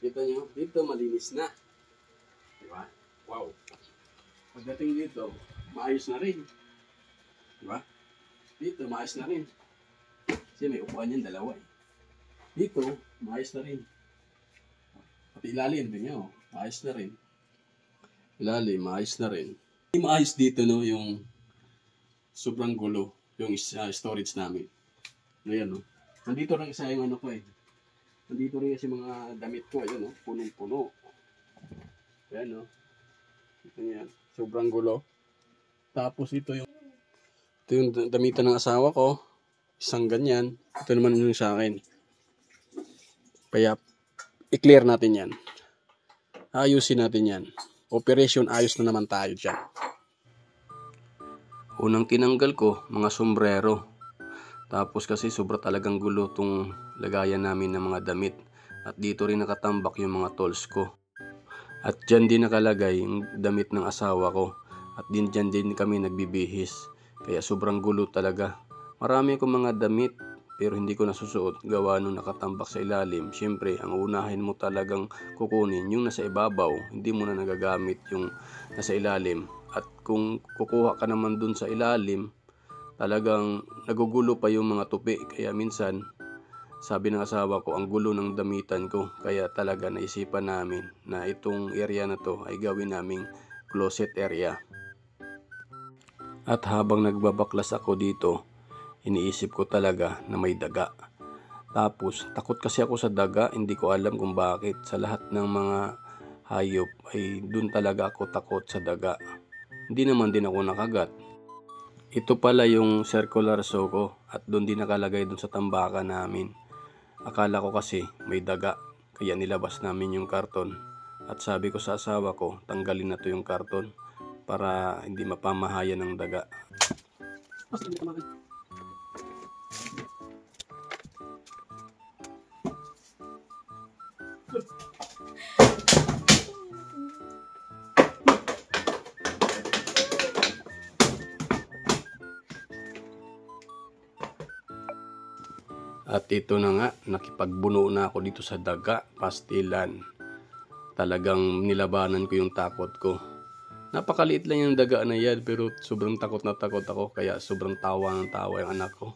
Kita nyo, dito malinis na. Diba? Wow. Pagdating dito, maayos na rin. Diba? Dito, maayos na rin. Kasi may upuan yan, dalawa eh. Dito, maayos na rin. Pati ilalim, tingnan nyo, maayos na rin. Ilalim, maayos na rin. Hindi maayos dito, no, yung sobrang gulo, yung storage namin. Ayan, no. Nandito rin isa yung ano ko eh. Nandito rin kasi mga damit ko, ayun, no, punong-puno. Ayan, no. Ito yan, sobrang gulo. Tapos ito yung damitan ng asawa ko. Isang ganyan. Ito naman yung sa akin. Kaya, i-clear natin yan. Ayusin natin yan. Operation, ayos na naman tayo dyan. Unang tinanggal ko, mga sombrero. Tapos kasi sobra talagang gulo itong lagayan namin ng mga damit. At dito rin nakatambak yung mga tools ko. At dyan din nakalagay yung damit ng asawa ko. At dyan din kami nagbibihis. Kaya sobrang gulo talaga. Marami akong mga damit pero hindi ko nasusuot gawa nung nakatambak sa ilalim. Siyempre, ang unahin mo talagang kukunin yung nasa ibabaw. Hindi mo na nagagamit yung nasa ilalim. At kung kukuha ka naman dun sa ilalim, talagang nagugulo pa yung mga tupi. Kaya minsan, sabi ng asawa ko, ang gulo ng damitan ko. Kaya talaga naisipan namin na itong area na to ay gawin naming closet area. At habang nagbabaklas ako dito, iniisip ko talaga na may daga. Tapos, takot kasi ako sa daga. Hindi ko alam kung bakit. Sa lahat ng mga hayop ay dun talaga ako takot sa daga. Hindi naman din ako nakagat. Ito pala yung circular saw ko at dun din nakalagay dun sa tambakan namin. Akala ko kasi may daga. Kaya nilabas namin yung karton. At sabi ko sa asawa ko, tanggalin na to yung karton para hindi mapamahayan ng daga. At ito na nga, nakipagbuno na ako dito sa daga, pastilan. Talagang nilabanan ko yung takot ko. Napakaliit lang yung daga na yan, pero sobrang takot na takot ako, kaya sobrang tawa ng tawa yung anak ko.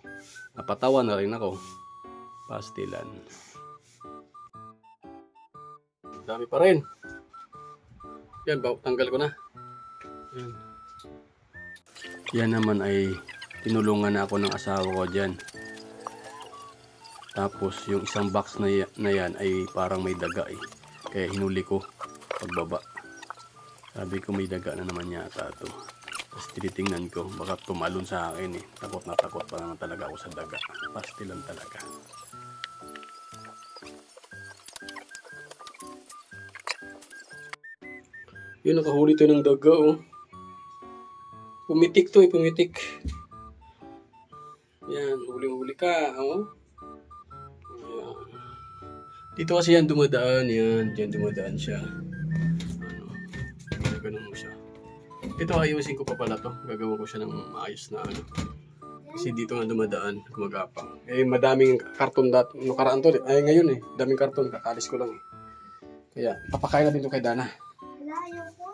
Napatawa na rin ako. Pastilan. Dami pa rin. Yan, tanggal ko na. Yan. Yan naman ay tinulungan na ako ng asawa ko dyan. Tapos yung isang box na yan ay parang may daga eh. Kaya hinuli ko pagbaba. Sabi ko may daga na naman yata ito. Tapos tinitingnan ko, baka tumalon sa akin eh. Takot na takot pa naman talaga ako sa daga. Pastilan talaga. Yun, nakahuli to ng daga oh. Pumitik to eh, pumitik. Yan, huling-huli ka oh. Dito kasi yan dumadaan, yan. Diyan dumadaan siya. Ano, ganun mo siya. Ito ayusin ko pa pala to. Gagawa ko siya ng maayos na ano. Kasi dito nga dumadaan, gumagapang. Eh, madaming karton nakaraan to. Ay, ngayon eh. Daming karton, kakalis ko lang eh. Kaya, papakain natin ito kay Dana. Layo ko.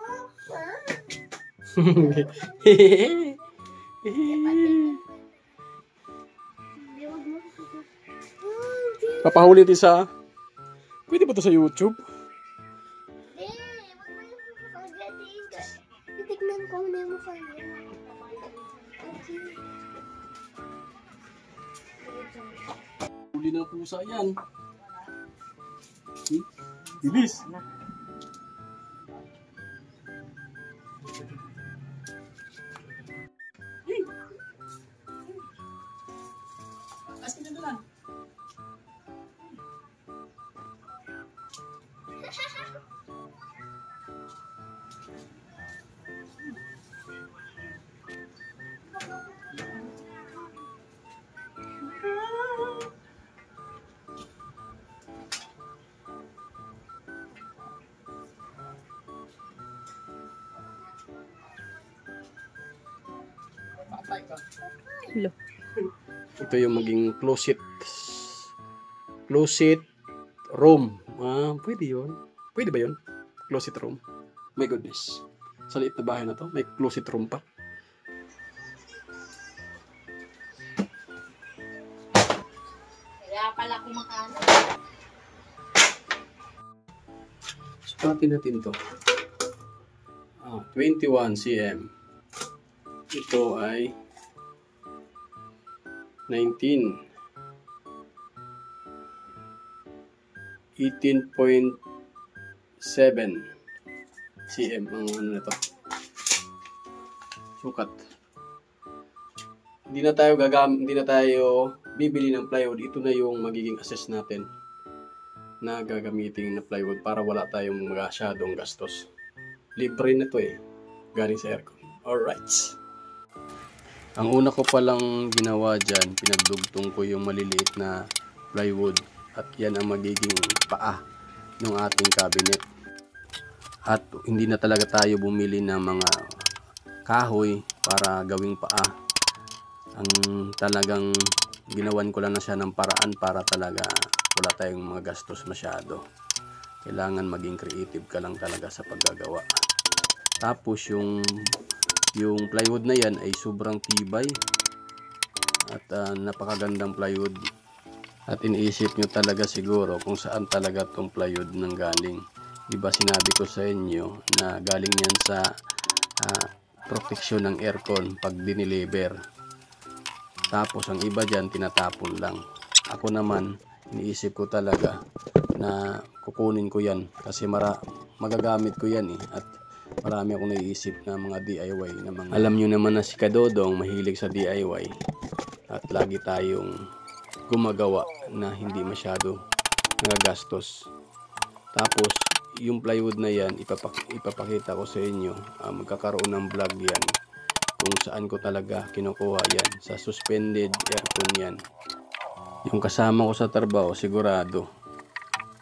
Papahuli din sa... Pwede ba ito sa YouTube? Hindi, wag mo yung pagkakagatiin ka. Titignan ko na yung mukha niya. Huli ng pusa yan. Bilis! Asin na lang. Hello. Ito yung maging closet room Pwede yun. Pwede ba yun? Closet room. My goodness. Sa liit na bahay na to, may closet room pa. Kaya pala kumakain. Sukatin natin to. 21 cm. Ito ay 19. 18.7 cm ang ano na to. Sukat. Hindi na tayo bibili ng plywood. Ito na yung magiging assess natin na gagamitin na plywood para wala tayong masyadong gastos. Libre na to eh. Galing sa aircon. Alright. Ang una ko palang ginawa dyan, pinagdugtong ko yung maliliit na plywood. At yan ang magiging paa ng ating cabinet. At hindi na talaga tayo bumili ng mga kahoy para gawing paa. Ang talagang ginawan ko lang na siya ng paraan para talaga wala tayong mga gastos masyado. Kailangan maging creative ka lang talaga sa paggagawa. Tapos yung plywood na yan ay sobrang tibay at napakagandang plywood. At iniisip nyo talaga siguro kung saan talaga tong plywood nang galing. Diba sinabi ko sa inyo na galing yan sa proteksyon ng aircon pag dineliver. Tapos ang iba dyan tinatapon lang. Ako naman iniisip ko talaga na kukunin ko yan kasi magagamit ko yan eh. At marami akong naiisip na mga DIY na mga. Alam nyo naman na si Kadodong mahilig sa DIY. At lagi tayong gumagawa na hindi masyado nagagastos. Tapos yung plywood na yan ipapakita ko sa inyo. Magkakaroon ng vlog yan kung saan ko talaga kinukuha yan. Sa suspended aircon yan. Yung kasama ko sa trabaho sigurado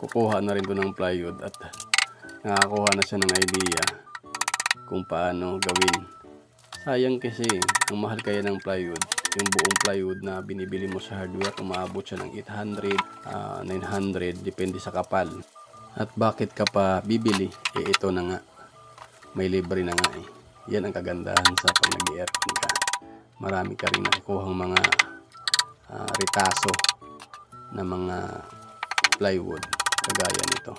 kukuha na rin ko ng plywood at nakakuha na siya ng idea kung paano gawin. Sayang kasi ang mahal kaya ng plywood. Yung buong plywood na binibili mo sa hardware, umaabot siya ng 800, 900, depende sa kapal. At bakit ka pa bibili? Ito na nga. May libre na nga eh. Yan ang kagandahan sa pag nag-aircon ka. Marami ka rin nakukuhang mga ritaso na mga plywood. Kagaya nito.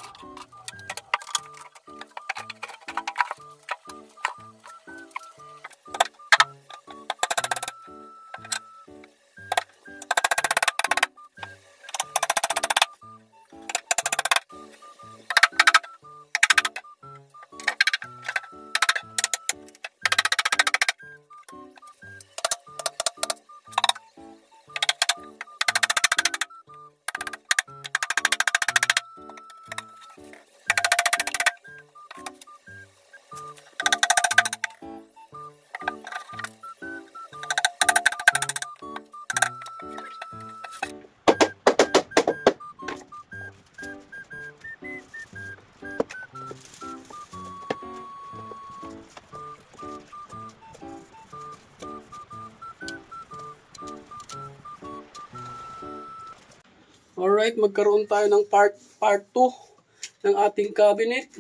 Alright, magkaroon tayo ng part 2 ng ating cabinet.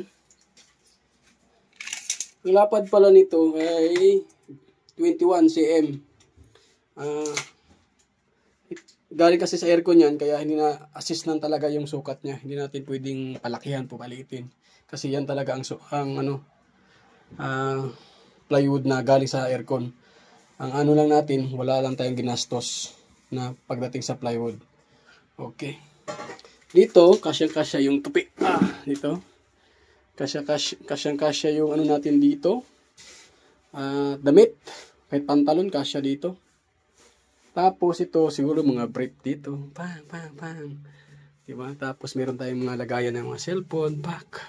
Ang lapad pala nito ay 21 cm. Galing kasi sa aircon yan, kaya hindi na assist lang talaga yung sukat niya. Hindi natin pwedeng palakihan, paliitin. Kasi yan talaga ang plywood na galing sa aircon. Ang ano lang natin, wala lang tayong ginastos na pagdating sa plywood. Okay. Dito, kasyang-kasya yung tupi. Dito. Kasyang-kasya yung ano natin dito. Damit. Kahit pantalon, kasya dito. Tapos ito, siguro mga brief dito. Pang. Diba? Tapos meron tayong mga lagayan ng mga cellphone, pack.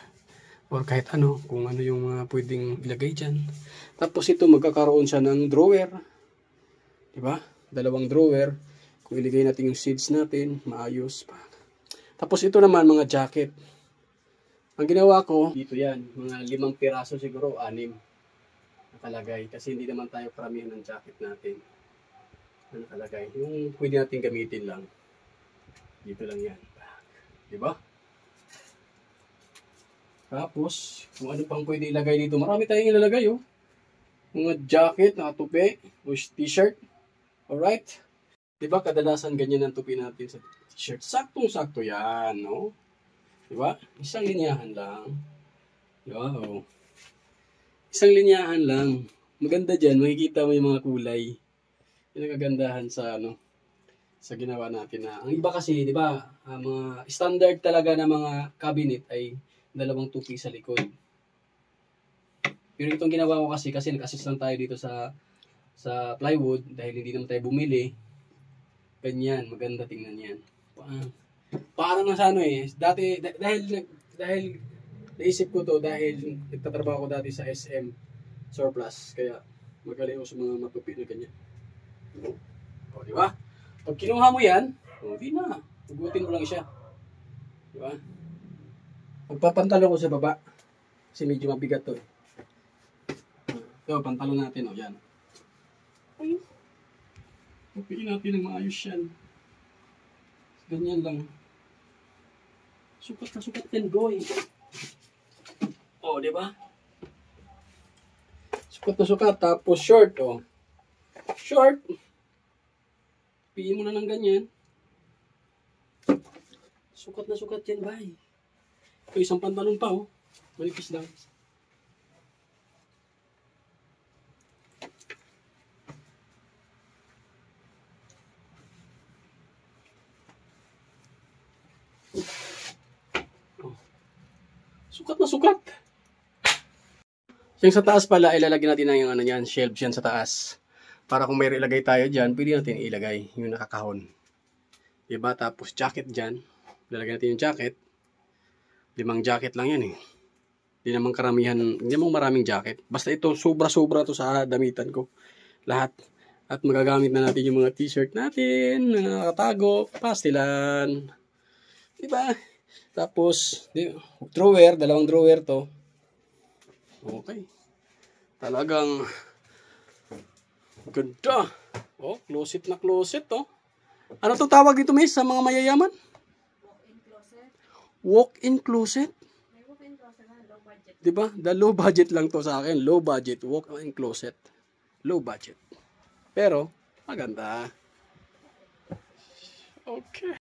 Or kahit ano, kung ano yung mga pwedeng ilagay dyan. Tapos ito, magkakaroon siya ng drawer. Diba? 2 drawer. Kung iligay natin yung seeds natin, maayos pa. Tapos ito naman, mga jacket. Ang ginawa ko, dito yan, mga 5 piraso siguro, 6 nakalagay. Kasi hindi naman tayo karamihan ng jacket natin. Nakalagay. Yung pwede natin gamitin lang. Dito lang yan. Diba? Tapos, kung ano pang pwede ilagay dito. Marami tayong ilalagay, oh. Mga jacket, nakatupi, o t-shirt. Alright? Diba, kadalasan ganyan ang tupi natin sa t-shirt. Saktong-sakto yan, no? Diba? Isang linyahan lang. Wow. Isang linyahan lang. Maganda dyan, makikita mo yung mga kulay. Yung nakagandahan sa, sa ginawa natin na. Ang iba kasi, di ba, mga standard talaga na mga cabinet ay dalawang tupi sa likod. Pero itong ginawa ko kasi nag-assist lang tayo dito sa plywood dahil hindi naman tayo bumili. Ganyan, maganda tingnan yan. Parang na sa dahil naisip ko to dahil nagtatrabaho ko dati sa SM Surplus. Kaya magaling ako sa mga matupi na ganyan. O, di ba? Pag kinuha mo yan, di na. Hugutin mo lang siya. Di ba? Pagpapantalo ko sa baba. Kasi medyo mabigat to eh. Ito, pantalon natin, yan. Ay, tupiin natin ng maayos yan. Ganyan lang. Sukat na sukat yan, boy. O, di ba? Sukat na sukat. Tapos short, Short. Tupiin mo na ng ganyan. Sukat na sukat yan, bay. Ito, isang pantalon pa, Manipis lang. Sukat na sukat. Yung sa taas pala, ilalagay natin na yung shelves yan sa taas. Para kung may ilagay tayo dyan, pwede natin ilagay yung nakakahon. Diba? Tapos jacket dyan. Ilalagay natin yung jacket. 5 jacket lang yan eh. Hindi naman maraming jacket. Basta ito, sobra-sobra to sa damitan ko. Lahat. At magagamit na natin yung mga t-shirt natin, na nakatago, pastilan. Diba? Tapos, drawer, 2 drawer to. Okay. Talagang ganda. Closet na closet, Ano to tawag dito, miss, sa mga mayayaman? Walk-in closet. Walk-in closet? May walk-in closet na low budget. Diba? Low budget lang to sa akin. Low budget, walk-in closet. Low budget. Pero, maganda. Okay.